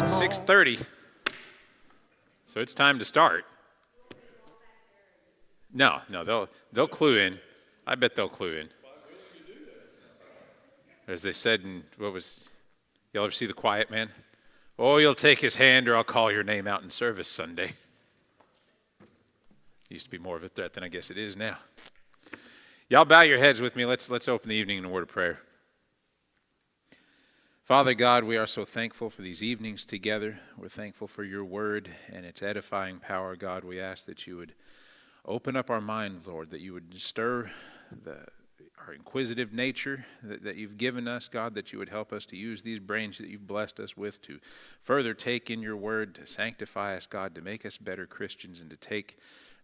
6:30, so it's time to start. No, they'll clue in. I bet they'll clue in. As they said in, y'all ever see The Quiet Man? Oh, you'll take his hand or I'll call your name out in service Sunday. Used to be more of a threat than I guess it is now. Y'all bow your heads with me. Let's open the evening in a word of prayer. Father God, we are so thankful for these evenings together. We're thankful for your word and its edifying power. God, we ask that you would open up our mind, Lord, that you would stir our inquisitive nature that you've given us, God, that you would help us to use these brains that you've blessed us with to further take in your word, to sanctify us, God, to make us better Christians, and to take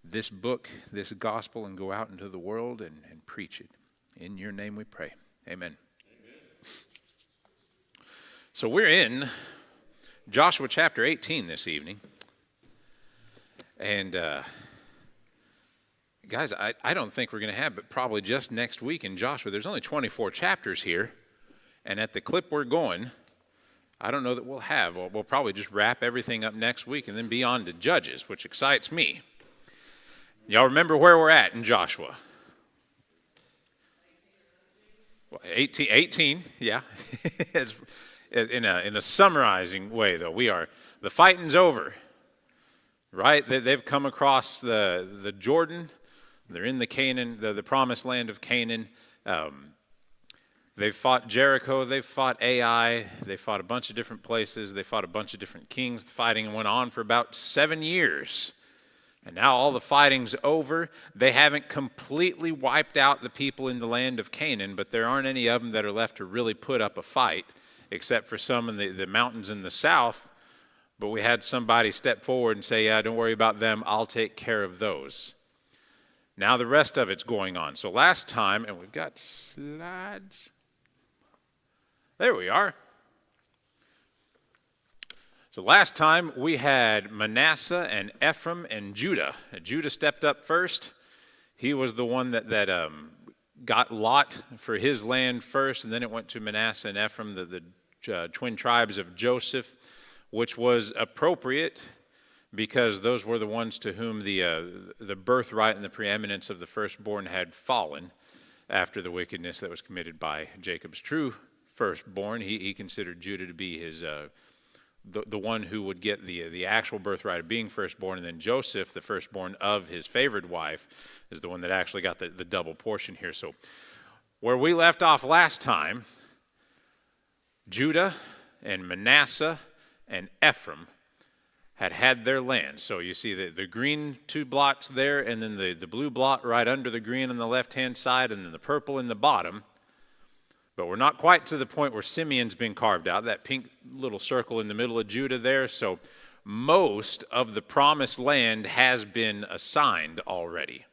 this book, this gospel, and go out into the world and preach it. In your name we pray. Amen. So we're in Joshua chapter 18 this evening. And guys, I don't think we're going to have, but probably just next week in Joshua. There's only 24 chapters here. And at the clip we're going, I don't know that we'll have. We'll probably just wrap everything up next week and then be on to Judges, which excites me. Y'all remember where we're at in Joshua? 18, yeah. In a summarizing way, though, the fighting's over, right? They've come across the Jordan. They're in the Canaan, the promised land of Canaan. They've fought Jericho. They've fought Ai. They fought a bunch of different places. They fought a bunch of different kings. The fighting went on for about 7 years. And now all the fighting's over. They haven't completely wiped out the people in the land of Canaan, but there aren't any of them that are left to really put up a fight, except for some in the mountains in the south. But we had somebody step forward and say, yeah, don't worry about them. I'll take care of those. Now the rest of it's going on. So last time, and we've got slides. There we are. So last time we had Manasseh and Ephraim and Judah. Judah stepped up first. He was the one that got Lot for his land first, and then it went to Manasseh and Ephraim, the twin tribes of Joseph, which was appropriate because those were the ones to whom the birthright and the preeminence of the firstborn had fallen after the wickedness that was committed by Jacob's true firstborn. He considered Judah to be his the one who would get the actual birthright of being firstborn, and then Joseph, the firstborn of his favored wife, is the one that actually got the double portion here. So where we left off last time, Judah and Manasseh and Ephraim had their land. So you see the green 2 blots there, and then the blue blot right under the green on the left-hand side, and then the purple in the bottom. But we're not quite to the point where Simeon's been carved out, that pink little circle in the middle of Judah there. So most of the promised land has been assigned already.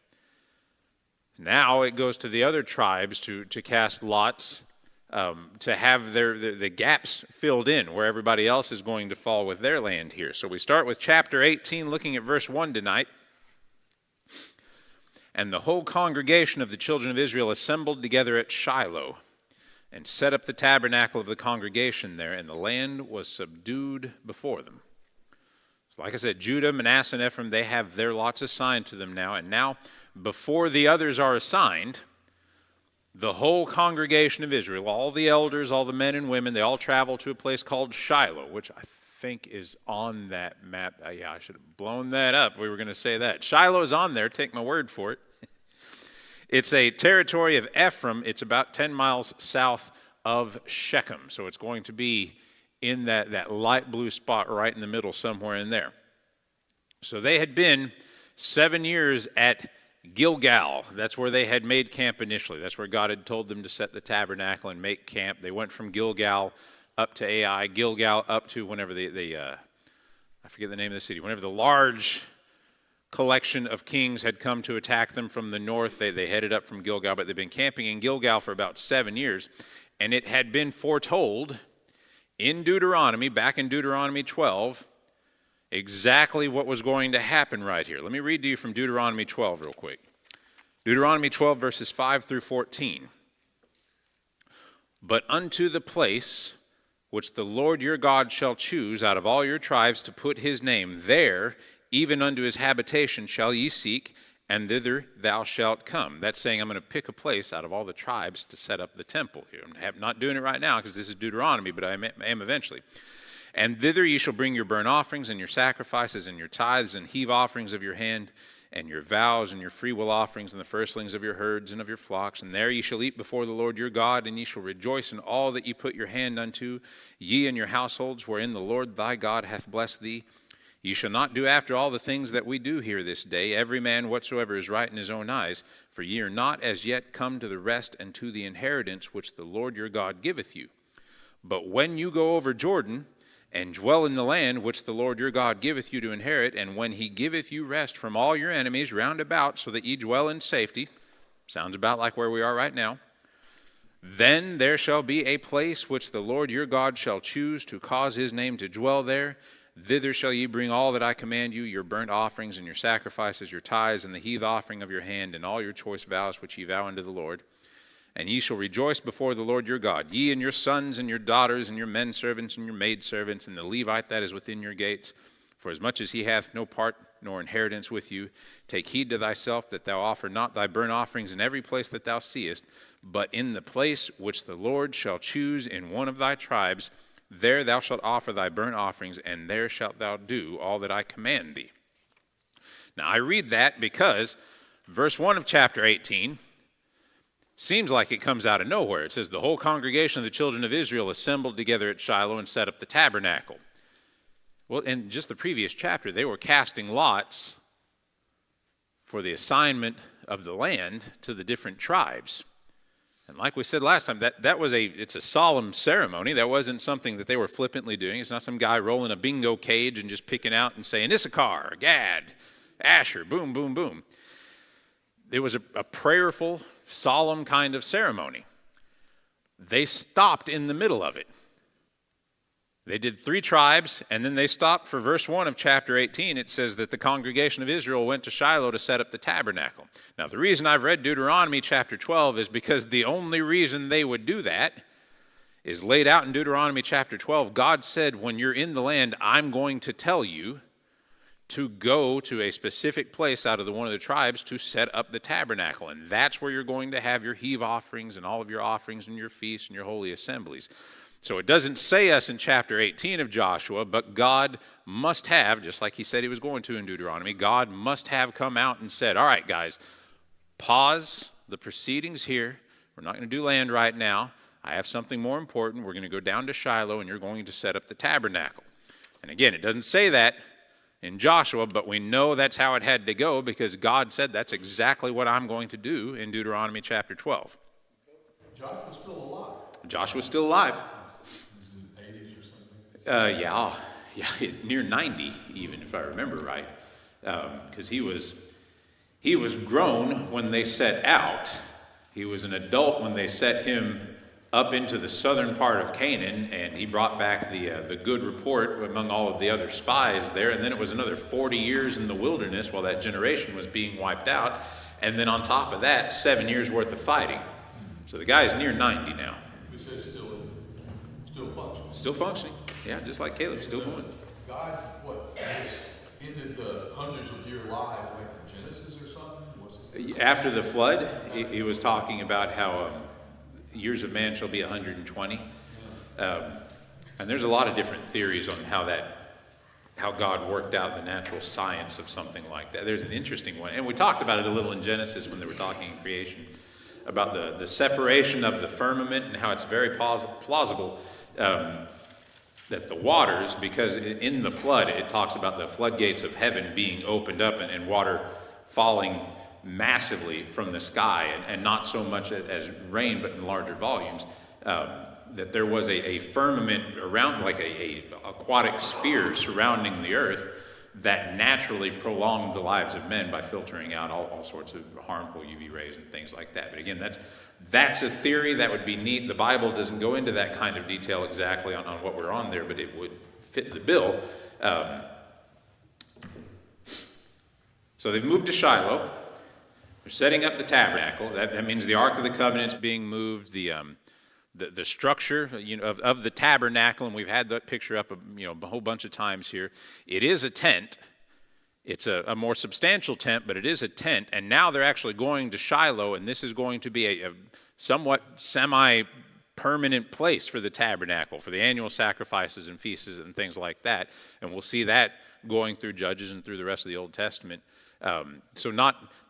Now it goes to the other tribes to cast lots, to have the gaps filled in where everybody else is going to fall with their land here. So we start with chapter 18, looking at verse 1 tonight. And the whole congregation of the children of Israel assembled together at Shiloh, and set up the tabernacle of the congregation there, and the land was subdued before them. So like I said, Judah, Manasseh, and Ephraim, they have their lots assigned to them now. And now, before the others are assigned, the whole congregation of Israel, all the elders, all the men and women, they all travel to a place called Shiloh, which I think is on that map. Yeah, I should have blown that up. We were going to say that. Shiloh is on there. Take my word for it. It's a territory of Ephraim. It's about 10 miles south of Shechem. So it's going to be in that light blue spot right in the middle, somewhere in there. So they had been 7 years at Gilgal. That's where they had made camp initially. That's where God had told them to set the tabernacle and make camp. They went from Gilgal up to Ai, Gilgal up to whenever I forget the name of the city, whenever the large collection of kings had come to attack them from the north. They headed up from Gilgal, but they've been camping in Gilgal for about 7 years. And it had been foretold in Deuteronomy, back in Deuteronomy 12, exactly what was going to happen right here. Let me read to you from Deuteronomy 12 real quick. Deuteronomy 12, verses 5 through 14. But unto the place which the Lord your God shall choose out of all your tribes to put his name, there, even unto his habitation, shall ye seek, and thither thou shalt come. That's saying I'm going to pick a place out of all the tribes to set up the temple here. I'm not doing it right now because this is Deuteronomy, but I am eventually. And thither ye shall bring your burnt offerings and your sacrifices and your tithes and heave offerings of your hand and your vows and your freewill offerings and the firstlings of your herds and of your flocks. And there ye shall eat before the Lord your God, and ye shall rejoice in all that ye put your hand unto, ye and your households, wherein the Lord thy God hath blessed thee. Ye shall not do after all the things that we do here this day, every man whatsoever is right in his own eyes, for ye are not as yet come to the rest and to the inheritance which the Lord your God giveth you. But when you go over Jordan, and dwell in the land which the Lord your God giveth you to inherit, and when he giveth you rest from all your enemies round about, so that ye dwell in safety, sounds about like where we are right now, then there shall be a place which the Lord your God shall choose to cause his name to dwell there. Thither shall ye bring all that I command you, your burnt offerings and your sacrifices, your tithes, and the heave offering of your hand, and all your choice vows which ye vow unto the Lord. And ye shall rejoice before the Lord your God, ye and your sons and your daughters and your men servants and your maid servants and the Levite that is within your gates. For as much as he hath no part nor inheritance with you, take heed to thyself that thou offer not thy burnt offerings in every place that thou seest, but in the place which the Lord shall choose in one of thy tribes, there thou shalt offer thy burnt offerings, and there shalt thou do all that I command thee. Now I read that because verse 1 of chapter 18 seems like it comes out of nowhere. It says, the whole congregation of the children of Israel assembled together at Shiloh and set up the tabernacle. Well, in just the previous chapter, they were casting lots for the assignment of the land to the different tribes. And like we said last time, it's a solemn ceremony. That wasn't something that they were flippantly doing. It's not some guy rolling a bingo cage and just picking out and saying, Issachar, Gad, Asher, boom, boom, boom. It was a prayerful, solemn kind of ceremony. They stopped in the middle of it. They did 3 tribes, and then they stopped for verse 1 of chapter 18. It says that the congregation of Israel went to Shiloh to set up the tabernacle. Now, the reason I've read Deuteronomy chapter 12 is because the only reason they would do that is laid out in Deuteronomy chapter 12. God said, when you're in the land, I'm going to tell you to go to a specific place out of one of the tribes to set up the tabernacle. And that's where you're going to have your heave offerings and all of your offerings and your feasts and your holy assemblies. So it doesn't say us in chapter 18 of Joshua, but God must have, just like he said he was going to in Deuteronomy, God must have come out and said, all right, guys, pause the proceedings here. We're not going to do land right now. I have something more important. We're going to go down to Shiloh, and you're going to set up the tabernacle. And again, it doesn't say that in Joshua, but we know that's how it had to go because God said that's exactly what I'm going to do in Deuteronomy chapter 12. Joshua's still alive. Joshua's still alive. He's in the 80s or something? Yeah, he's near 90 even, if I remember right. Because he was grown when they set out. He was an adult when they set him up into the southern part of Canaan, and he brought back the good report among all of the other spies there. And then it was another 40 years in the wilderness while that generation was being wiped out. And then on top of that, 7 years worth of fighting. So the guy's near 90 now. You said still functioning. Still functioning. Yeah, just like Caleb, still going. God, just ended the hundreds of year life like in Genesis or something? After the flood, he was talking about how years of man shall be 120. And there's a lot of different theories on how God worked out the natural science of something like that. There's an interesting one. And we talked about it a little in Genesis when they were talking in creation, about the separation of the firmament and how it's very plausible that the waters, because in the flood, it talks about the floodgates of heaven being opened up and water falling massively from the sky, and not so much as rain, but in larger volumes, that there was a firmament around, like a aquatic sphere surrounding the earth that naturally prolonged the lives of men by filtering out all sorts of harmful UV rays and things like that. But again, that's a theory that would be neat. The Bible doesn't go into that kind of detail exactly on what we're on there, but it would fit the bill. So they've moved to Shiloh. They're setting up the tabernacle. That means the Ark of the Covenant's being moved. The the structure, of the tabernacle, and we've had that picture up, a whole bunch of times here. It is a tent. It's a more substantial tent, but it is a tent. And now they're actually going to Shiloh, and this is going to be a somewhat semi-permanent place for the tabernacle, for the annual sacrifices and feasts and things like that. And we'll see that going through Judges and through the rest of the Old Testament. So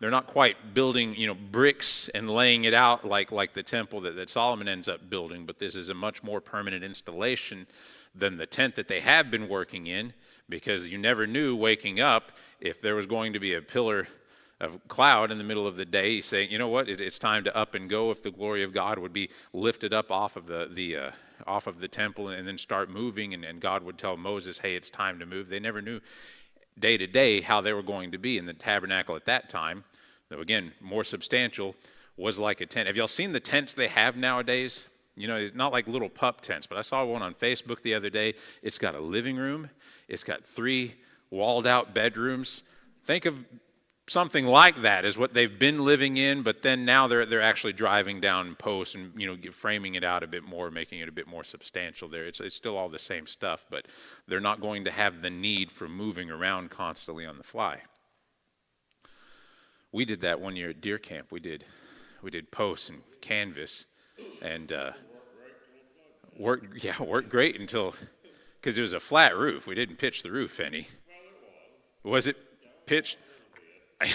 they're not quite building, bricks and laying it out like the temple that Solomon ends up building, but this is a much more permanent installation than the tent that they have been working in, because you never knew waking up if there was going to be a pillar of cloud in the middle of the day. You say, you know what, it's time to up and go, if the glory of God would be lifted up off of the temple and then start moving, and God would tell Moses, hey, it's time to move. They never knew day to day how they were going to be. In the tabernacle at that time, though again more substantial, was like a tent. Have y'all seen the tents they have nowadays? It's not like little pup tents, but I saw one on Facebook the other day. It's got a living room, it's got 3 walled out bedrooms. Think of something like that is what they've been living in, but then now they're actually driving down posts and framing it out a bit more, making it a bit more substantial there. It's still all the same stuff, but they're not going to have the need for moving around constantly on the fly. We did that one year at deer camp. We did posts and canvas, and worked great until, because it was a flat roof. We didn't pitch the roof any. Was it pitched?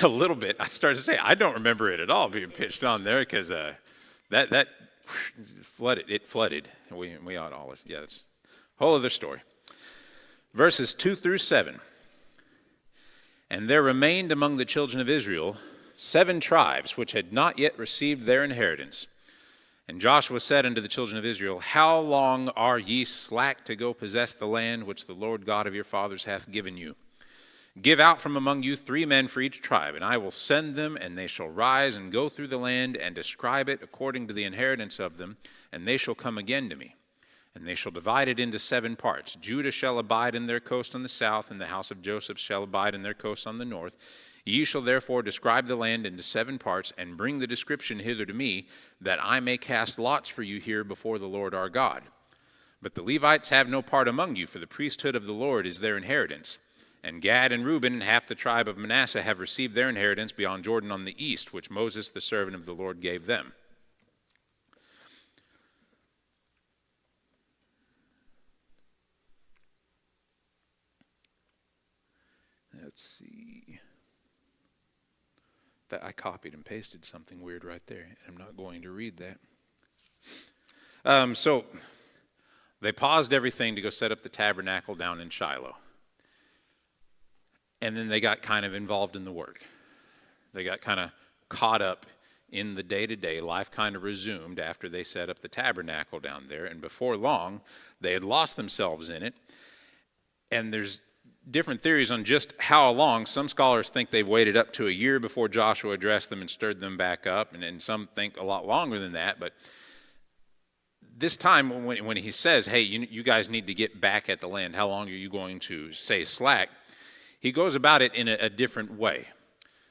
A little bit. I started to say, I don't remember it at all being pitched on there, because that flooded. It flooded. We ought all. Yeah, that's a whole other story. Verses 2 through 7. And there remained among the children of Israel 7 tribes which had not yet received their inheritance. And Joshua said unto the children of Israel, how long are ye slack to go possess the land which the Lord God of your fathers hath given you? Give out from among you 3 men for each tribe, and I will send them, and they shall rise and go through the land and describe it according to the inheritance of them, and they shall come again to me. And they shall divide it into 7 parts. Judah shall abide in their coast on the south, and the house of Joseph shall abide in their coast on the north. Ye shall therefore describe the land into 7 parts, and bring the description hither to me, that I may cast lots for you here before the Lord our God. But the Levites have no part among you, for the priesthood of the Lord is their inheritance. And Gad and Reuben and half the tribe of Manasseh have received their inheritance beyond Jordan on the east, which Moses the servant of the Lord gave them. Let's see. That I copied and pasted something weird right there. I'm not going to read that. So they paused everything to go set up the tabernacle down in Shiloh. And then they got kind of involved in the work. They got kind of caught up in the day-to-day. Life kind of resumed after they set up the tabernacle down there. And before long, they had lost themselves in it. And there's different theories on just how long. Some scholars think they've waited up to a year before Joshua addressed them and stirred them back up. And some think a lot longer than that. But this time when he says, hey, you guys need to get back at the land, how long are you going to stay slack? He goes about it in a different way.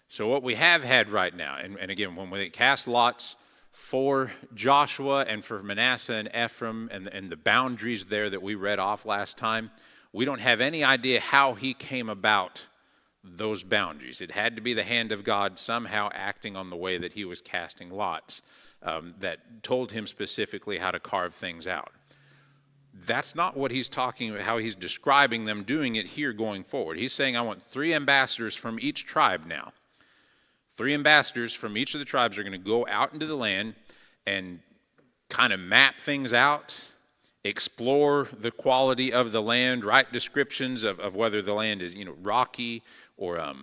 So what we have had right now, and again, when we cast lots for Joshua and for Manasseh and Ephraim and the boundaries there that we read off last time, we don't have any idea how he came about those boundaries. It had to be the hand of God somehow acting on the way that he was casting lots that told him specifically how to carve things out. That's not what he's talking about, how he's describing them doing it here going forward. He's saying, I want 3 ambassadors from each tribe now. 3 ambassadors from each of the tribes are going to go out into the land and kind of map things out, explore the quality of the land, write descriptions of whether the land is, rocky or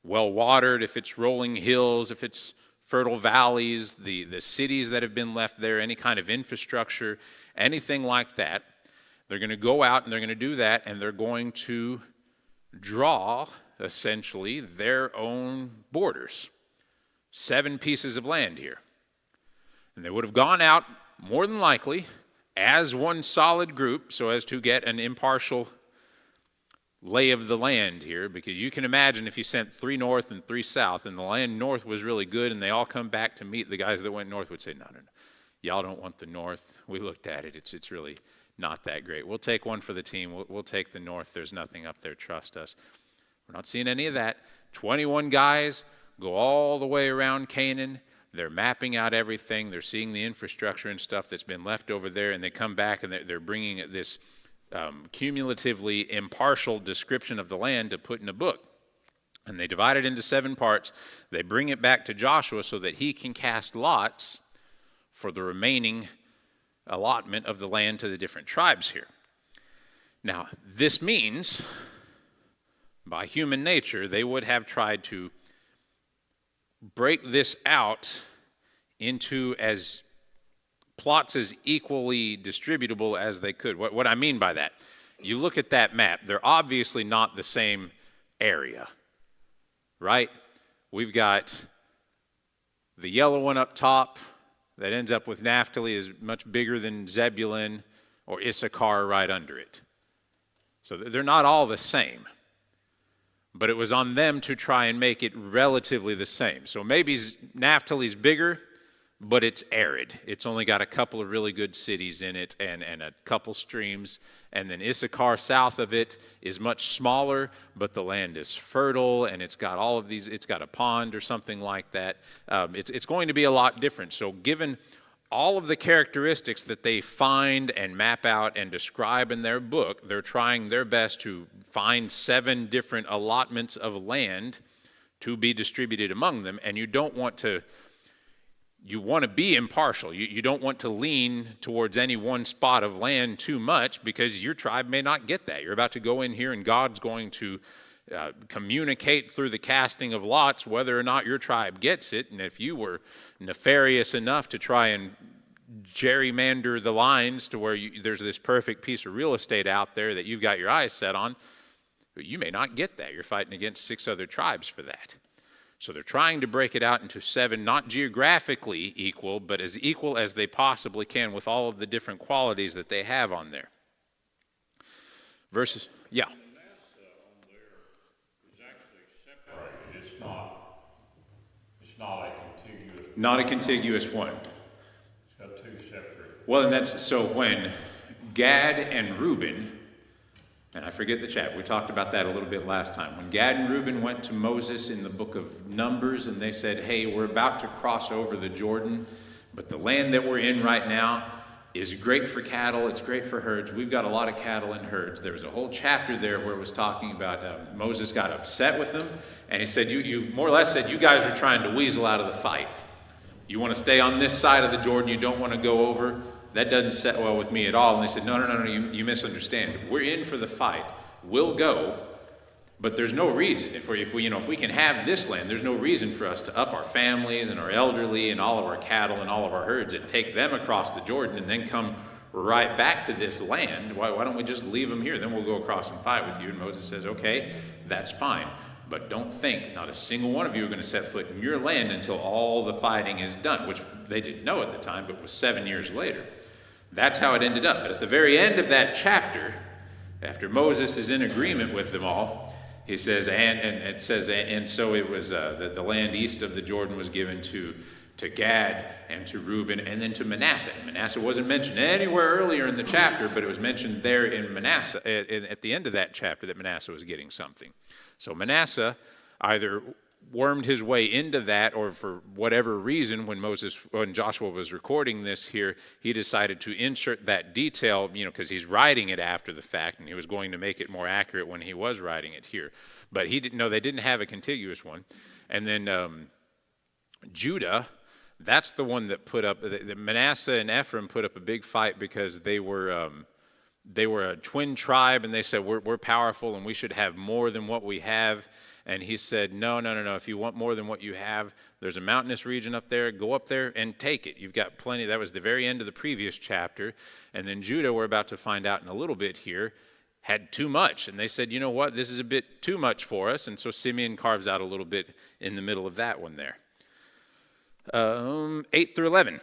well-watered, if it's rolling hills, if it's fertile valleys, the cities that have been left there, any kind of infrastructure, anything like that. They're going to go out and they're going to do that, and they're going to draw, essentially, their own borders. 7 pieces of land here. And they would have gone out, more than likely, as one solid group, so as to get an impartial lay of the land here, because you can imagine if you sent 3 north and 3 south, and the land north was really good, and they all come back to meet, the guys that went north would say, no. y'all don't want the north. We looked at it. It's really not that great. We'll take one for the team. We'll take the north. There's nothing up there. Trust us. We're not seeing any of that. 21 guys go all the way around Canaan. They're mapping out everything. They're seeing the infrastructure and stuff that's been left over there, and they come back and they're bringing this cumulatively impartial description of the land to put in a book. And they divide it into 7 parts. They bring it back to Joshua so that he can cast lots for the remaining allotment of the land to the different tribes here. Now, this means, by human nature, they would have tried to break this out into as plots as equally distributable as they could. What I mean by that, you look at that map, they're obviously not the same area, right? We've got the yellow one up top that ends up with Naphtali is much bigger than Zebulun or Issachar right under it. So they're not all the same. But it was on them to try and make it relatively the same. So maybe Naphtali's bigger, but it's arid. It's only got a couple of really good cities in it and a couple streams. And then Issachar south of it is much smaller, but the land is fertile, and it's got all of these, it's got a pond or something like that. It's going to be a lot different. So given all of the characteristics that they find and map out and describe in their book, they're trying their best to find 7 different allotments of land to be distributed among them. And you want to be impartial. You don't want to lean towards any one spot of land too much, because your tribe may not get that. You're about to go in here and God's going to communicate through the casting of lots whether or not your tribe gets it. And if you were nefarious enough to try and gerrymander the lines to where there's this perfect piece of real estate out there that you've got your eyes set on, you may not get that. You're fighting against 6 other tribes for that. So they're trying to break it out into 7, not geographically equal, but as equal as they possibly can with all of the different qualities that they have on there. Verses, yeah. Not a contiguous one. It's got 2 separate. Well, and that's so when Gad and Reuben, and I forget the chapter, we talked about that a little bit last time. When Gad and Reuben went to Moses in the book of Numbers and they said, hey, we're about to cross over the Jordan, but the land that we're in right now is great for cattle, it's great for herds. We've got a lot of cattle and herds. There was a whole chapter there where it was talking about Moses got upset with them, and he said, you more or less said, you guys are trying to weasel out of the fight. You want to stay on this side of the Jordan, you don't want to go over. That doesn't set well with me at all. And they said, no, you misunderstand. We're in for the fight. We'll go, but there's no reason. If we can have this land, there's no reason for us to up our families and our elderly and all of our cattle and all of our herds and take them across the Jordan and then come right back to this land. Why don't we just leave them here? Then we'll go across and fight with you. And Moses says, okay, that's fine. But don't think not a single one of you are going to set foot in your land until all the fighting is done, which they didn't know at the time, but was 7 years later. That's how it ended up. But at the very end of that chapter, after Moses is in agreement with them all, he says, and it says, and so it was the land east of the Jordan was given to Gad and to Reuben and then to Manasseh. Manasseh wasn't mentioned anywhere earlier in the chapter, but it was mentioned there in Manasseh, at the end of that chapter, that Manasseh was getting something. So Manasseh either wormed his way into that, or for whatever reason, when Joshua was recording this here, he decided to insert that detail, because he's writing it after the fact, and he was going to make it more accurate when he was writing it here. But he didn't know they didn't have a contiguous one. And then Judah, that's the one that put up, Manasseh and Ephraim put up a big fight because they were a twin tribe, and they said, we're powerful and we should have more than what we have. And he said, no. If you want more than what you have, there's a mountainous region up there. Go up there and take it. You've got plenty. That was the very end of the previous chapter. And then Judah, we're about to find out in a little bit here, had too much. And they said, you know what? This is a bit too much for us. And so Simeon carves out a little bit in the middle of that one there. 8 through 11.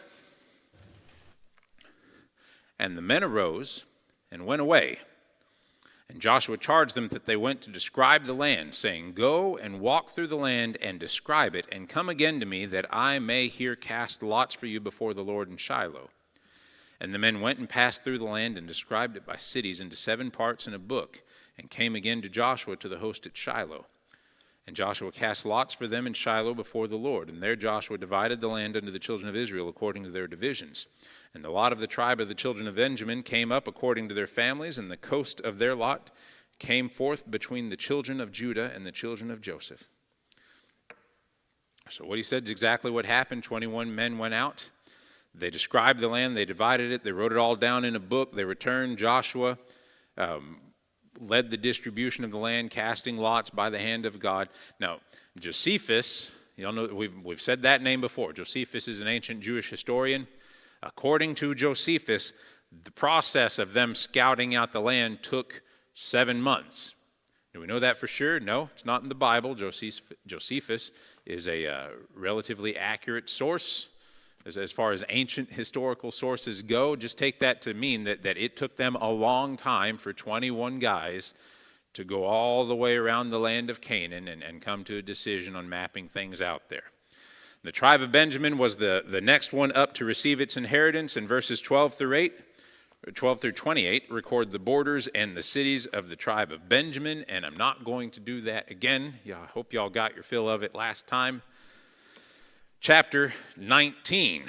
And the men arose and went away And Joshua charged them that they went to describe the land, saying, Go and walk through the land and describe it, and come again to me, that I may here cast lots for you before the Lord in Shiloh. And the men went and passed through the land and described it by cities into 7 parts in a book, and came again to Joshua to the host at Shiloh. And Joshua cast lots for them in Shiloh before the Lord. And there Joshua divided the land unto the children of Israel according to their divisions. And the lot of the tribe of the children of Benjamin came up according to their families, and the coast of their lot came forth between the children of Judah and the children of Joseph. So what he said is exactly what happened. 21 men went out. They described the land. They divided it. They wrote it all down in a book. They returned. Joshua led the distribution of the land, casting lots by the hand of God. Now, Josephus, you all know we've said that name before. Josephus is an ancient Jewish historian. According to Josephus, the process of them scouting out the land took 7 months. Do we know that for sure? No, it's not in the Bible. Josephus is a relatively accurate source as far as ancient historical sources go. Just take that to mean that it took them a long time for 21 guys to go all the way around the land of Canaan and come to a decision on mapping things out there. The tribe of Benjamin was the next one up to receive its inheritance, and verses 12 through 28 record the borders and the cities of the tribe of Benjamin, and I'm not going to do that again. I hope y'all got your fill of it last time. Chapter 19.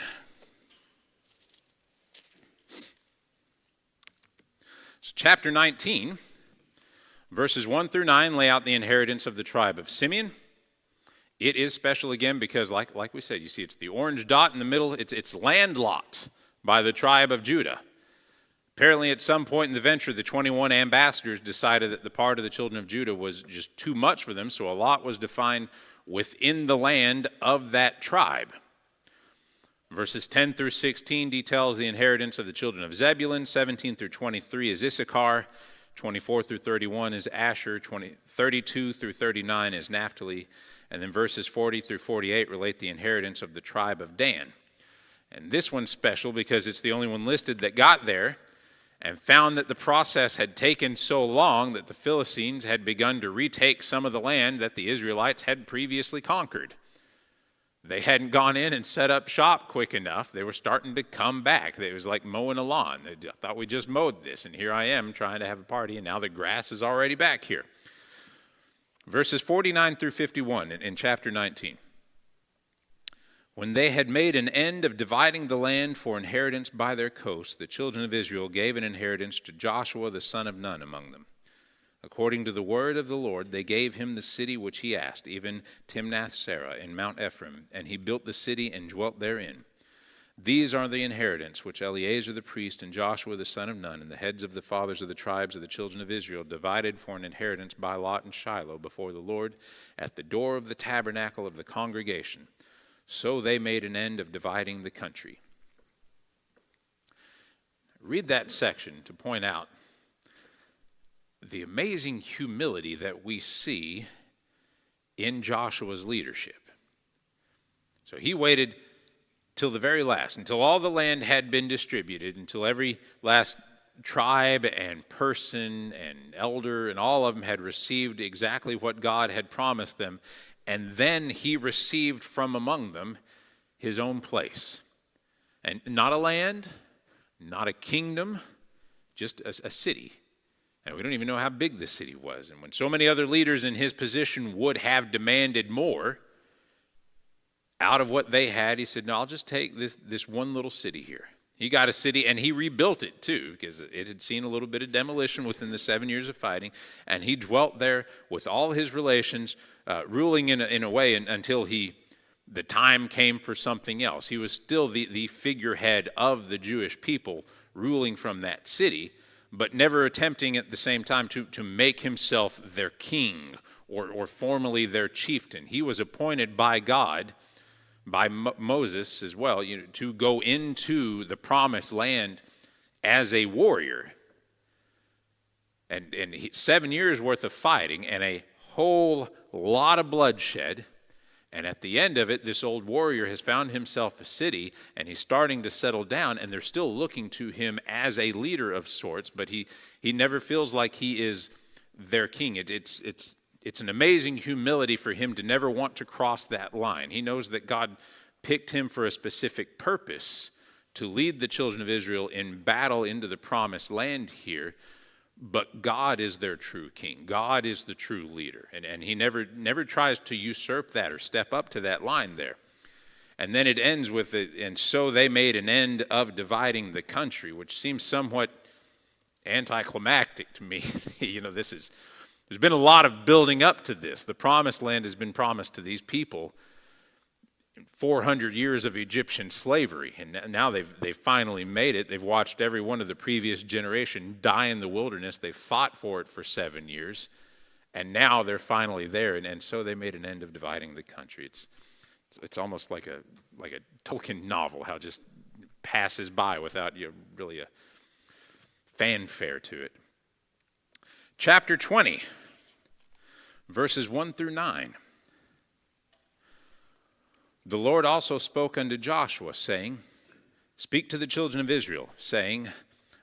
So chapter 19, verses 1 through 9 lay out the inheritance of the tribe of Simeon. It is special again because, like we said, you see it's the orange dot in the middle. It's landlocked by the tribe of Judah. Apparently, at some point in the venture, the 21 ambassadors decided that the part of the children of Judah was just too much for them, so a lot was defined within the land of that tribe. Verses 10 through 16 details the inheritance of the children of Zebulun. 17 through 23 is Issachar. 24 through 31 is Asher. 32 through 39 is Naphtali. And then verses 40 through 48 relate the inheritance of the tribe of Dan. And this one's special because it's the only one listed that got there and found that the process had taken so long that the Philistines had begun to retake some of the land that the Israelites had previously conquered. They hadn't gone in and set up shop quick enough. They were starting to come back. It was like mowing a lawn. I thought we just mowed this, and here I am trying to have a party, and now the grass is already back here. Verses 49 through 51 in chapter 19. When they had made an end of dividing the land for inheritance by their coast, the children of Israel gave an inheritance to Joshua the son of Nun among them. According to the word of the Lord, they gave him the city which he asked, even Timnath-Serah in Mount Ephraim, and he built the city and dwelt therein. These are the inheritance which Eleazar the priest and Joshua the son of Nun and the heads of the fathers of the tribes of the children of Israel divided for an inheritance by lot in Shiloh before the Lord at the door of the tabernacle of the congregation. So they made an end of dividing the country. Read that section to point out the amazing humility that we see in Joshua's leadership. So he waited till the very last, until all the land had been distributed, until every last tribe and person and elder and all of them had received exactly what God had promised them. And then he received from among them his own place. And not a land, not a kingdom, just a city. And we don't even know how big the city was. And when so many other leaders in his position would have demanded more out of what they had, he said, no, I'll just take this one little city here. He got a city, and he rebuilt it too, because it had seen a little bit of demolition within the 7 years of fighting. And he dwelt there with all his relations, ruling in a way until the time came for something else. He was still the figurehead of the Jewish people, ruling from that city, but never attempting at the same time to make himself their king or formally their chieftain. He was appointed by God, by Moses as well, to go into the promised land as a warrior. And 7 years worth of fighting and a whole lot of bloodshed And at the end of it, this old warrior has found himself a city, and he's starting to settle down, and they're still looking to him as a leader of sorts, but he never feels like he is their king. It's an amazing humility for him to never want to cross that line. He knows that God picked him for a specific purpose, to lead the children of Israel in battle into the promised land here, but God is their true king. God is the true leader, and he never tries to usurp that or step up to that line there. And then it ends with it, and so they made an end of dividing the country, which seems somewhat anticlimactic to me. There's been a lot of building up to this. The promised land has been promised to these people. 400 years of Egyptian slavery, and now they've finally made it. They've watched every one of the previous generation die in the wilderness. They fought for it for 7 years, and now they're finally there. And so they made an end of dividing the country. It's almost like a Tolkien novel, how it just passes by without really a fanfare to it. Chapter 20, verses 1 through 9. The Lord also spoke unto Joshua, saying, Speak to the children of Israel, saying,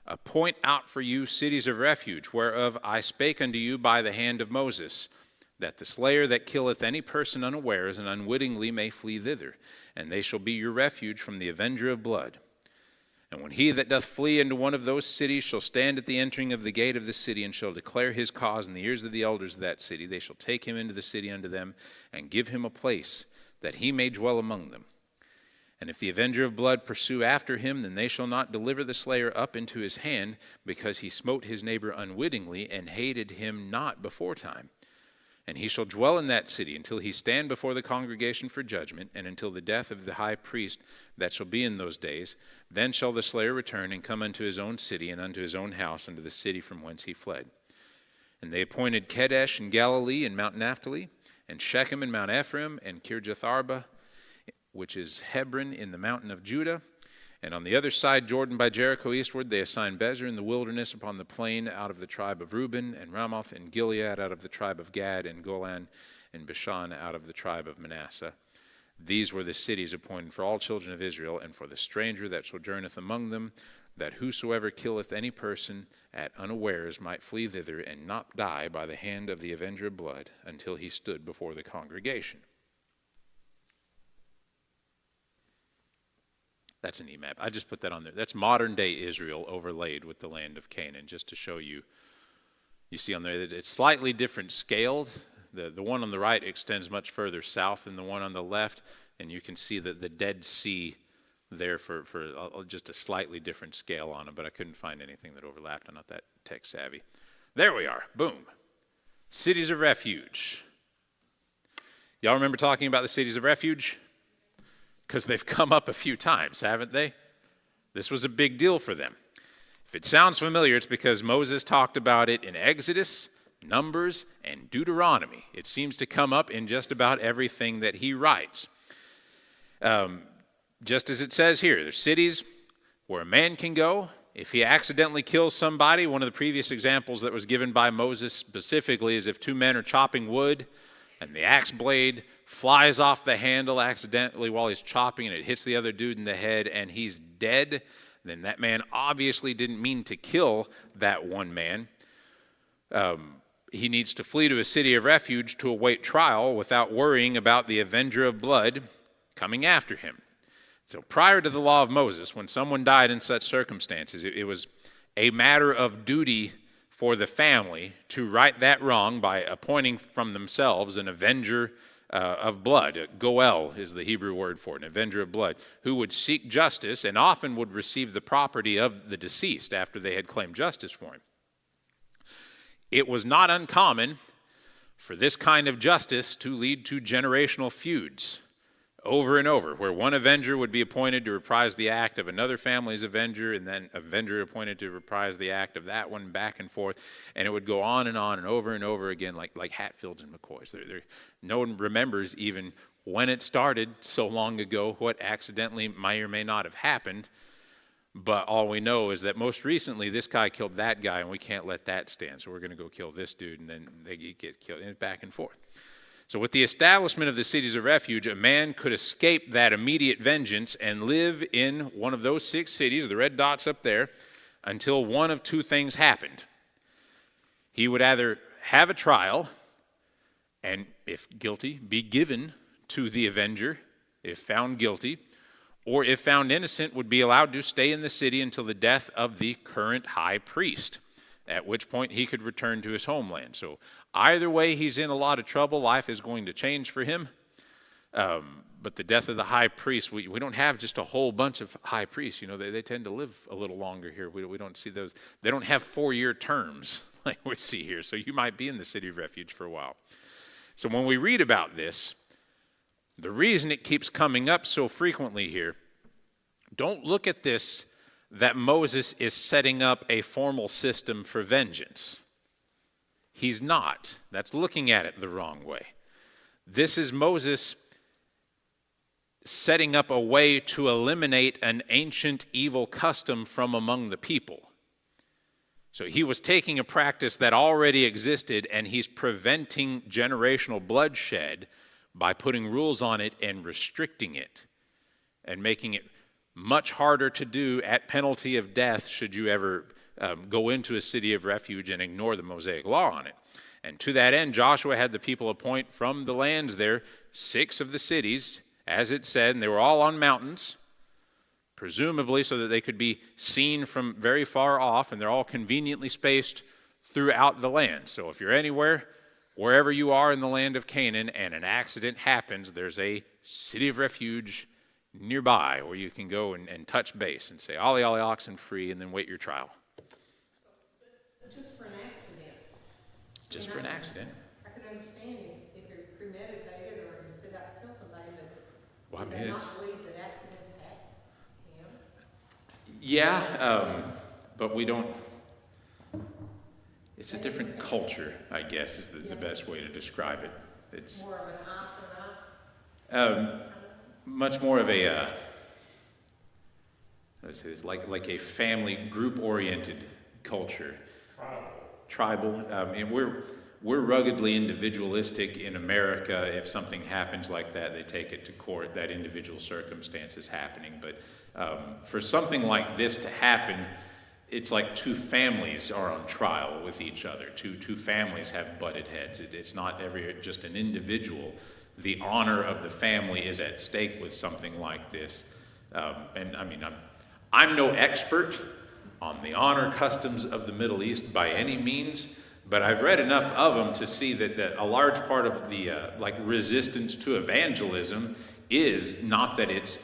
Appoint out for you cities of refuge, whereof I spake unto you by the hand of Moses, that the slayer that killeth any person unawares and unwittingly may flee thither, and they shall be your refuge from the avenger of blood. And when he that doth flee into one of those cities shall stand at the entering of the gate of the city, and shall declare his cause in the ears of the elders of that city, they shall take him into the city unto them, and give him a place, that he may dwell among them. And if the avenger of blood pursue after him, then they shall not deliver the slayer up into his hand, because he smote his neighbor unwittingly, and hated him not beforetime. And he shall dwell in that city until he stand before the congregation for judgment, and until the death of the high priest that shall be in those days. Then shall the slayer return, and come unto his own city, and unto his own house, unto the city from whence he fled. And they appointed Kedesh in Galilee, and Mount Naphtali, and Shechem in Mount Ephraim, and Kirjath Arba, which is Hebron in the mountain of Judah. And on the other side, Jordan by Jericho eastward, they assigned Bezer in the wilderness upon the plain out of the tribe of Reuben, and Ramoth and Gilead out of the tribe of Gad, and Golan and Bashan out of the tribe of Manasseh. These were the cities appointed for all children of Israel, and for the stranger that sojourneth among them, that whosoever killeth any person at unawares might flee thither, and not die by the hand of the avenger of blood, until he stood before the congregation. That's an EMAP. I just put that on there. That's modern day Israel overlaid with the land of Canaan, just to show you. You see on there that it's slightly different scaled. The one on the right extends much further south than the one on the left, and you can see that the Dead Sea there for just a slightly different scale on them, but I couldn't find anything that overlapped. I'm not that tech savvy. There we are. Boom. Cities of refuge. Y'all remember talking about the cities of refuge? Because they've come up a few times, haven't they? This was a big deal for them. If it sounds familiar, it's because Moses talked about it in Exodus, Numbers, and Deuteronomy. It seems to come up in just about everything that he writes. Just as it says here, there's cities where a man can go if he accidentally kills somebody. One of the previous examples that was given by Moses specifically is if two men are chopping wood and the axe blade flies off the handle accidentally while he's chopping and it hits the other dude in the head and he's dead, then that man obviously didn't mean to kill that one man. He needs to flee to a city of refuge to await trial without worrying about the avenger of blood coming after him. So prior to the law of Moses, when someone died in such circumstances, it was a matter of duty for the family to right that wrong by appointing from themselves an avenger of blood. Goel is the Hebrew word for it, an avenger of blood, who would seek justice and often would receive the property of the deceased after they had claimed justice for him. It was not uncommon for this kind of justice to lead to generational feuds over and over, where one avenger would be appointed to reprise the act of another family's avenger, and then avenger appointed to reprise the act of that one, back and forth, and it would go on and over again, like Hatfields and McCoys. No one remembers even when it started so long ago, what accidentally may or may not have happened, but all we know is that most recently this guy killed that guy, and we can't let that stand, so we're going to go kill this dude, and then they get killed, and back and forth. So with the establishment of the cities of refuge, a man could escape that immediate vengeance and live in one of those 6 cities, the red dots up there, until one of 2 things happened. He would either have a trial and, if guilty, be given to the avenger, if found guilty, or if found innocent, would be allowed to stay in the city until the death of the current high priest, at which point he could return to his homeland. So either way, he's in a lot of trouble. Life is going to change for him. But the death of the high priest, we don't have just a whole bunch of high priests. You know, they tend to live a little longer here. We don't see those. They don't have 4-year terms like we see here. So you might be in the city of refuge for a while. So when we read about this, the reason it keeps coming up so frequently here, don't look at this that Moses is setting up a formal system for vengeance. He's not. That's looking at it the wrong way. This is Moses setting up a way to eliminate an ancient evil custom from among the people. So he was taking a practice that already existed, and he's preventing generational bloodshed by putting rules on it and restricting it and making it much harder to do at penalty of death should you ever go into a city of refuge and ignore the Mosaic law on it. And to that end, Joshua had the people appoint from the lands there 6 of the cities, as it said, and they were all on mountains, presumably so that they could be seen from very far off, and they're all conveniently spaced throughout the land. So if you're anywhere, wherever you are in the land of Canaan, and an accident happens, there's a city of refuge nearby where you can go and touch base and say, ollie, ollie, oxen free, and then wait your trial. Just for an accident. Just for an accident. I could understand if you're premeditated or you set out to kill somebody, but Well, I do mean, they not it's, believe that accidents happen? but we don't, it's a different culture, I guess, is the best way to describe it. It's More of an eye for an eye? much more of a, let's say this, like a family group-oriented culture. Tribal. And we're ruggedly individualistic in America. If something happens like that, they take it to court. That individual circumstance is happening. But for something like this to happen, it's like 2 families are on trial with each other. Two families have butted heads. It's not just an individual. The honor of the family is at stake with something like this. And I mean, I'm no expert on the honor customs of the Middle East by any means, but I've read enough of them to see that a large part of the resistance to evangelism is not that it's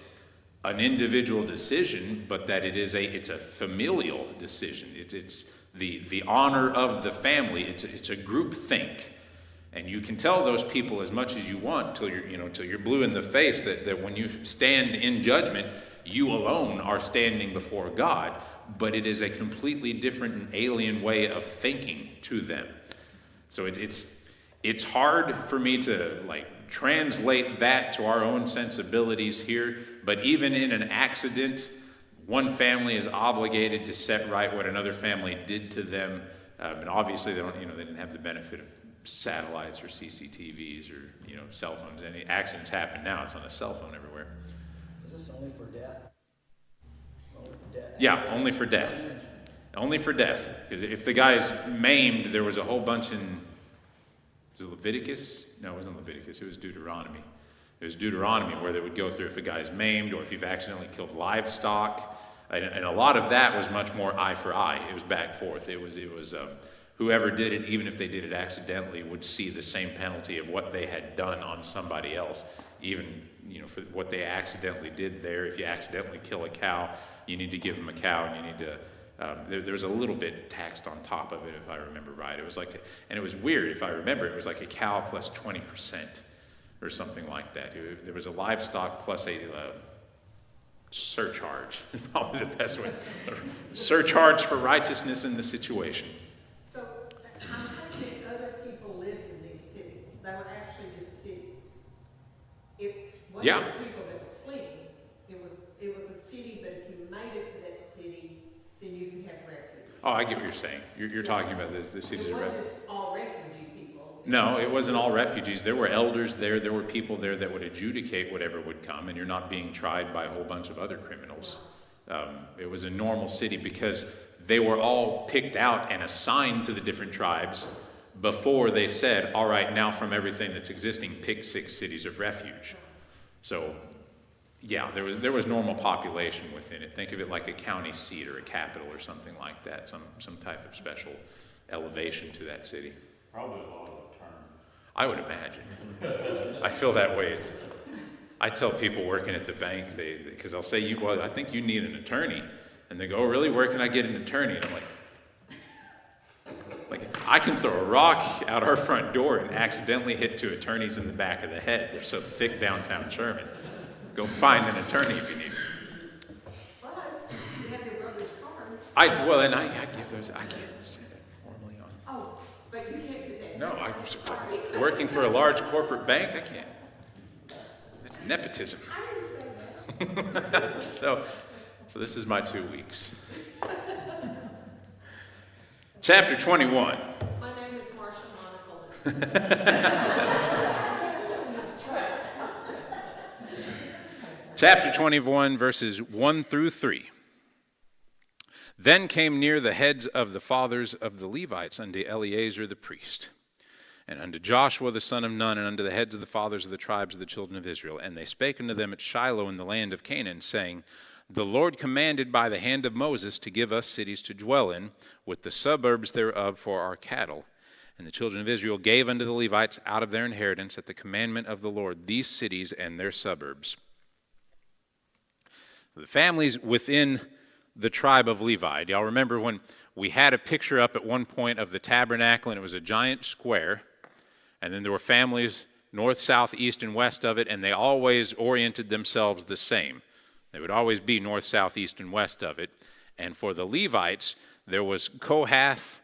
an individual decision, but that it's a familial decision. It's the honor of the family. It's a group think. And you can tell those people as much as you want till you're blue in the face that when you stand in judgment, you alone are standing before God, but it is a completely different and alien way of thinking to them. So it's hard for me to translate that to our own sensibilities here, but even in an accident, one family is obligated to set right what another family did to them, and obviously they didn't have the benefit of satellites or CCTVs or cell phones. Any accidents happen now, it's on a cell phone everywhere. Is this only for death? Only for death? Yeah, only for death. Only for death. Because if the guy's maimed, there was a whole bunch in, was it Leviticus? No, it wasn't Leviticus, it was Deuteronomy. It was Deuteronomy where they would go through if a guy's maimed or if you've accidentally killed livestock. And a lot of that was much more eye for eye. It was back forth. It was whoever did it, even if they did it accidentally, would see the same penalty of what they had done on somebody else, even for what they accidentally did there. If you accidentally kill a cow, you need to give them a cow, and you need to. There was a little bit taxed on top of it, if I remember right. It was and it was weird. If I remember, it was like a cow plus 20% or something like that. There was a livestock plus a surcharge, probably the best way. Surcharge for righteousness in the situation. So I'm taking it other people lived in these cities. They were actually just cities. It wasn't Yeah. just people that were fleeing. It was a city, but if you made it to that city, then you could have refuge. Oh, I get what you're saying. You're talking about the cities It of wasn't refuge. just all refugee people. No, it wasn't all refugees. There were elders there. There were people there that would adjudicate whatever would come, and you're not being tried by a whole bunch of other criminals. It was a normal city because they were all picked out and assigned to the different tribes before they said, all right, now from everything that's existing, pick 6 cities of refuge. So, yeah, there was normal population within it. Think of it like a county seat or a capital or something like that, some type of special elevation to that city. Probably a lot of attorneys. I would imagine. I feel that way. I tell people working at the bank, because I'll say, well, I think you need an attorney. And they go, oh, really? Where can I get an attorney? And I'm like, I can throw a rock out our front door and accidentally hit 2 attorneys in the back of the head. They're so thick downtown Sherman. Go find an attorney if you need one. Plus, you have your brother's cards. I give those, I can't say that formally on. Oh, but you can't do that. No, I'm working for a large corporate bank, I can't. That's nepotism. I didn't say that. So this is my 2 weeks. Chapter 21. My name is Marsha Monaco. Chapter 21, verses 1 through 3. Then came near the heads of the fathers of the Levites unto Eleazar the priest, and unto Joshua the son of Nun, and unto the heads of the fathers of the tribes of the children of Israel. And they spake unto them at Shiloh in the land of Canaan, saying, the Lord commanded by the hand of Moses to give us cities to dwell in, with the suburbs thereof for our cattle. And the children of Israel gave unto the Levites out of their inheritance at the commandment of the Lord these cities and their suburbs. The families within the tribe of Levi. Y'all remember when we had a picture up at one point of the tabernacle, and it was a giant square, and then there were families north, south, east, and west of it, and they always oriented themselves the same. They would always be north, south, east, and west of it. And for the Levites, there was Kohath,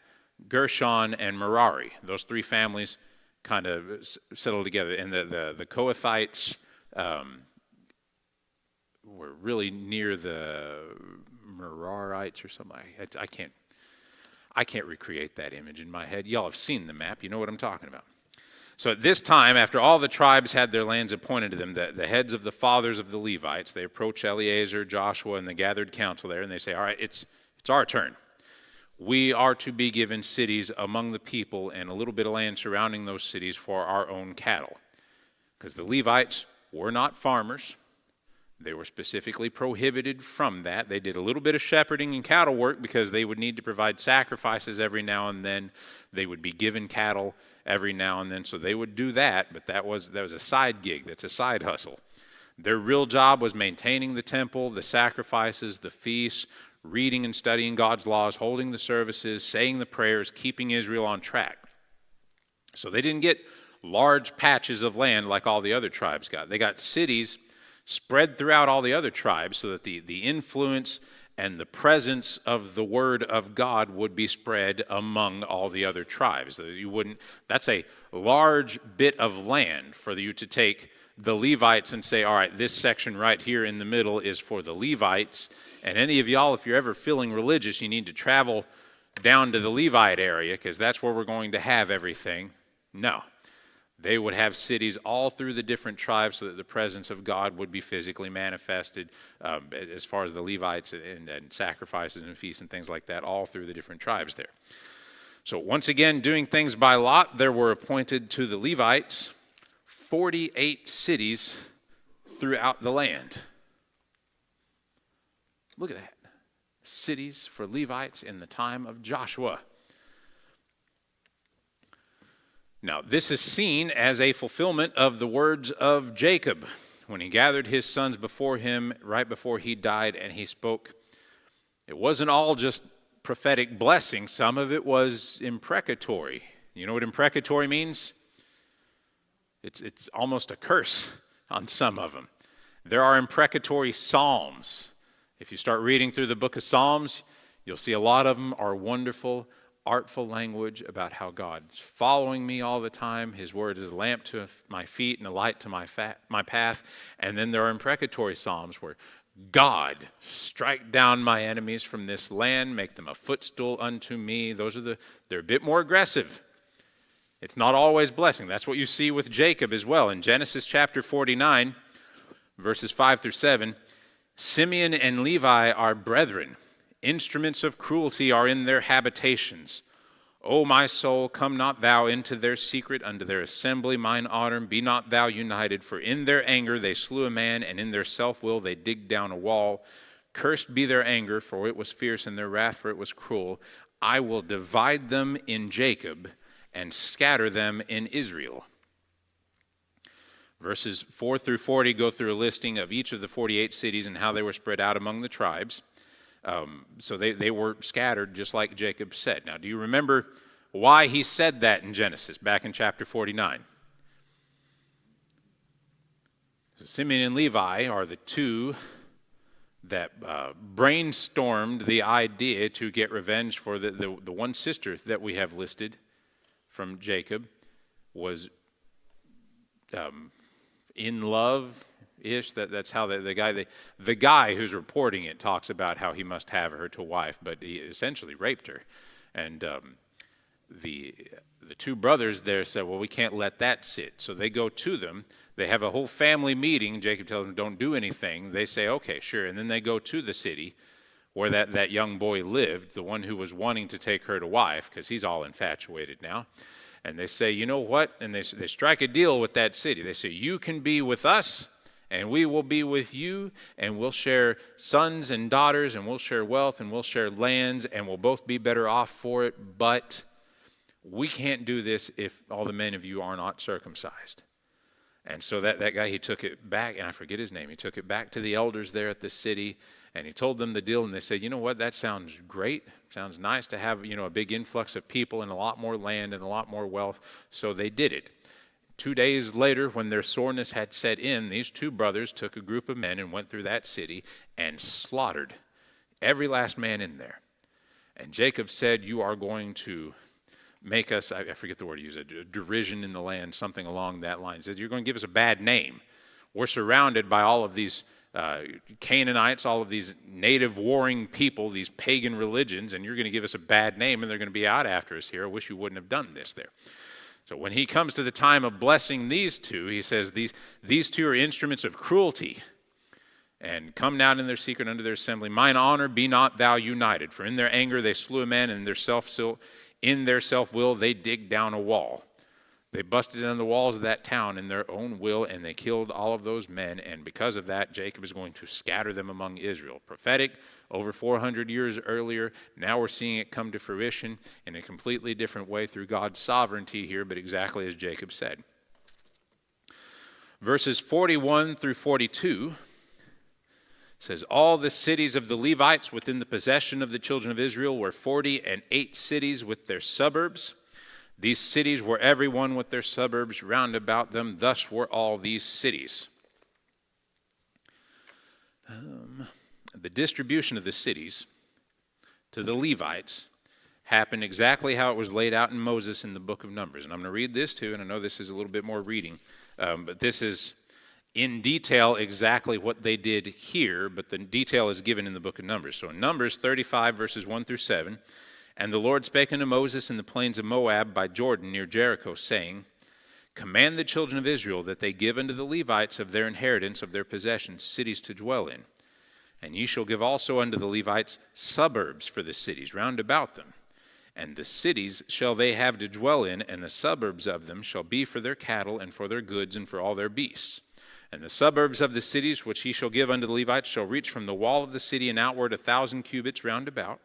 Gershon, and Merari. Those 3 families kind of settled together. And the Kohathites were really near the Merarites or something. I can't recreate that image in my head. Y'all have seen the map. You know what I'm talking about. So at this time, after all the tribes had their lands appointed to them, the heads of the fathers of the Levites, they approach Eleazar, Joshua, and the gathered council there, and they say, all right, it's our turn. We are to be given cities among the people and a little bit of land surrounding those cities for our own cattle. Because the Levites were not farmers. They were specifically prohibited from that. They did a little bit of shepherding and cattle work because they would need to provide sacrifices every now and then. They would be given cattle every now and then, so they would do that, but that was a side gig. That's a side hustle. Their real job was maintaining the temple, the sacrifices, the feasts, reading and studying God's laws, holding the services, saying the prayers, keeping Israel on track. So they didn't get large patches of land like all the other tribes got. They got cities spread throughout all the other tribes so that the influence and the presence of the word of God would be spread among all the other tribes. That's a large bit of land for you to take the Levites and say, all right, this section right here in the middle is for the Levites. And any of y'all, if you're ever feeling religious, you need to travel down to the Levite area because that's where we're going to have everything. No. They would have cities all through the different tribes so that the presence of God would be physically manifested as far as the Levites and sacrifices and feasts and things like that, all through the different tribes there. So once again, doing things by lot, there were appointed to the Levites 48 cities throughout the land. Look at that. Cities for Levites in the time of Joshua. Now, this is seen as a fulfillment of the words of Jacob when he gathered his sons before him right before he died and he spoke. It wasn't all just prophetic blessing. Some of it was imprecatory. You know what imprecatory means? It's almost a curse on some of them. There are imprecatory psalms. If you start reading through the book of Psalms, you'll see a lot of them are wonderful, artful language about how God's following me all the time. His word is a lamp to my feet and a light to my path. And then there are imprecatory psalms where God, strike down my enemies from this land, make them a footstool unto me. They're a bit more aggressive. It's not always blessing. That's what you see with Jacob as well. In Genesis chapter 49, verses 5 through 7, Simeon and Levi are brethren. Instruments of cruelty are in their habitations. O my soul, come not thou into their secret, unto their assembly, mine honor, be not thou united. For in their anger they slew a man, and in their self-will they digged down a wall. Cursed be their anger, for it was fierce, and their wrath, for it was cruel. I will divide them in Jacob, and scatter them in Israel. Verses 4 through 40 go through a listing of each of the 48 cities and how they were spread out among the tribes. So they were scattered just like Jacob said. Now, do you remember why he said that in Genesis, back in chapter 49? So Simeon and Levi are the two that brainstormed the idea to get revenge for the one sister that we have listed from Jacob was in love-ish. That's how the guy who's reporting it talks about how he must have her to wife, but he essentially raped her. And the two brothers there said, well, we can't let that sit. So they go to them. They have a whole family meeting. Jacob tells them, don't do anything. They say, okay, sure. And then they go to the city where that young boy lived, the one who was wanting to take her to wife, because he's all infatuated now. And they say, you know what? And they strike a deal with that city. They say, you can be with us, and we will be with you, and we'll share sons and daughters, and we'll share wealth, and we'll share lands, and we'll both be better off for it. But we can't do this if all the men of you are not circumcised. And so that guy, he took it back, and I forget his name. He took it back to the elders there at the city, and he told them the deal, and they said, you know what, that sounds great. Sounds nice to have, a big influx of people and a lot more land and a lot more wealth. So they did it. 2 days later, when their soreness had set in, these two brothers took a group of men and went through that city and slaughtered every last man in there. And Jacob said, you are going to make us, I forget the word he used, a derision in the land, something along that line. He said, you're going to give us a bad name. We're surrounded by all of these Canaanites, all of these native warring people, these pagan religions, and you're going to give us a bad name, and they're going to be out after us here. I wish you wouldn't have done this there. So when he comes to the time of blessing these two, he says, these two are instruments of cruelty, and come down in their secret unto their assembly. Mine honor, be not thou united. For in their anger they slew a man, and in their self-will they digged down a wall. They busted down the walls of that town in their own will, and they killed all of those men. And because of that, Jacob is going to scatter them among Israel. Prophetic, over 400 years earlier. Now we're seeing it come to fruition in a completely different way through God's sovereignty here, but exactly as Jacob said. Verses 41 through 42 says, all the cities of the Levites within the possession of the children of Israel were 48 cities with their suburbs. These cities were every one with their suburbs round about them. Thus were all these cities. The distribution of the cities to the Levites happened exactly how it was laid out in Moses in the book of Numbers. And I'm going to read this too, and I know this is a little bit more reading, but this is in detail exactly what they did here, but the detail is given in the book of Numbers. So in Numbers 35, verses 1 through 7, and the Lord spake unto Moses in the plains of Moab by Jordan near Jericho, saying, command the children of Israel that they give unto the Levites of their inheritance of their possessions cities to dwell in. And ye shall give also unto the Levites suburbs for the cities round about them. And the cities shall they have to dwell in, and the suburbs of them shall be for their cattle and for their goods and for all their beasts. And the suburbs of the cities which he shall give unto the Levites shall reach from the wall of the city and outward 1,000 cubits round about.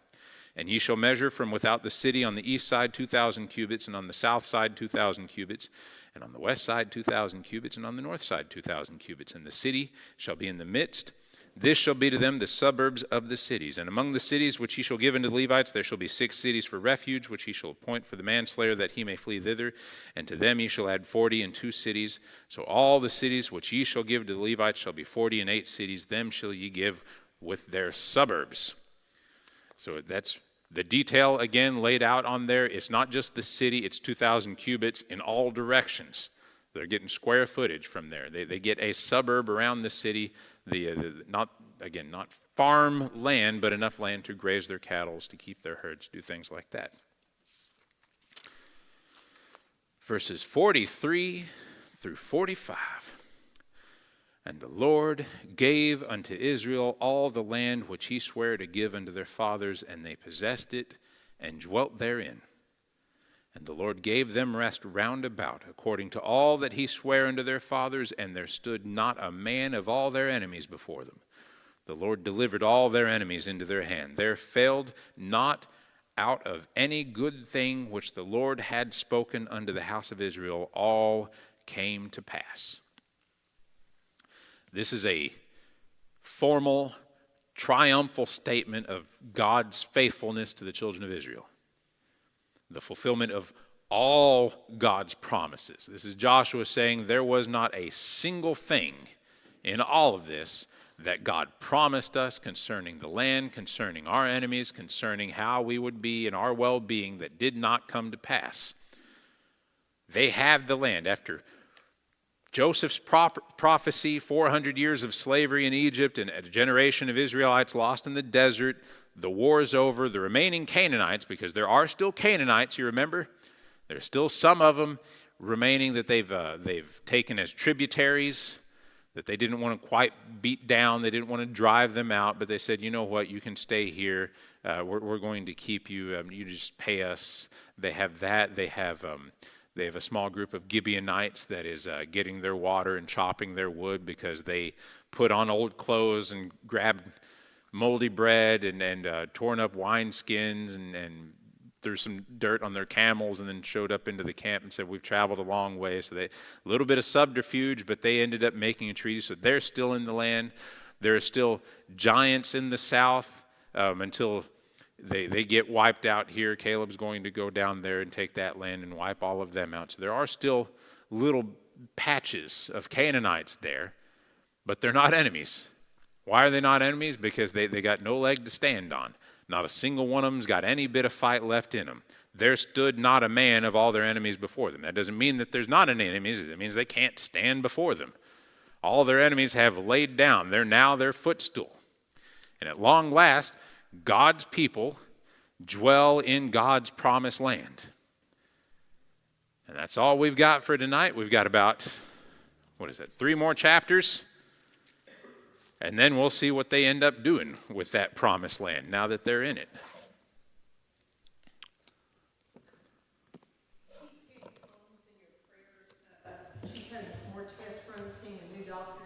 And ye shall measure from without the city on the east side 2,000 cubits, and on the south side 2,000 cubits, and on the west side 2,000 cubits, and on the north side 2,000 cubits. And the city shall be in the midst. This shall be to them the suburbs of the cities. And among the cities which ye shall give unto the Levites, there shall be 6 cities for refuge, which ye shall appoint for the manslayer, that he may flee thither. And to them ye shall add 42 cities. So all the cities which ye shall give to the Levites shall be 48 cities. Them shall ye give with their suburbs. So that's the detail, again, laid out on there. It's not just the city, it's 2,000 cubits in all directions. They're getting square footage from there. They get a suburb around the city, not farm land, but enough land to graze their cattle, to keep their herds, do things like that. verses 43 through 45. And the Lord gave unto Israel all the land which he sware to give unto their fathers, and they possessed it and dwelt therein. And the Lord gave them rest round about, according to all that he sware unto their fathers, and there stood not a man of all their enemies before them. The Lord delivered all their enemies into their hand. There failed not out of any good thing which the Lord had spoken unto the house of Israel, all came to pass. This is a formal, triumphal statement of God's faithfulness to the children of Israel. The fulfillment of all God's promises. This is Joshua saying there was not a single thing in all of this that God promised us concerning the land, concerning our enemies, concerning how we would be in our well-being that did not come to pass. They have the land. After Joseph's prophecy, 400 years of slavery in Egypt and a generation of Israelites lost in the desert, the war is over. The remaining Canaanites, because there are still Canaanites, you remember? There's still some of them remaining that they've taken as tributaries, that they didn't want to quite beat down. They didn't want to drive them out, but they said, you know what, you can stay here. We're going to keep you. You just pay us. They have that. They have a small group of Gibeonites that is getting their water and chopping their wood because they put on old clothes and grabbed moldy bread and torn up wineskins and threw some dirt on their camels and then showed up into the camp and said, we've traveled a long way. So a little bit of subterfuge, but they ended up making a treaty. So they're still in the land. There are still giants in the south until they get wiped out here. Caleb's going to go down there and take that land and wipe all of them out. So there are still little patches of Canaanites there, but they're not enemies. Why are they not enemies? Because they got no leg to stand on. Not a single one of them's got any bit of fight left in them. There stood not a man of all their enemies before them. That doesn't mean that there's not any enemies. It means they can't stand before them. All their enemies have laid down. They're now their footstool. And at long last, God's people dwell in God's promised land. And that's all we've got for tonight. We've got about, 3 more chapters? And then we'll see what they end up doing with that promised land now that they're in it. She's having some more test runs, seeing a new doctor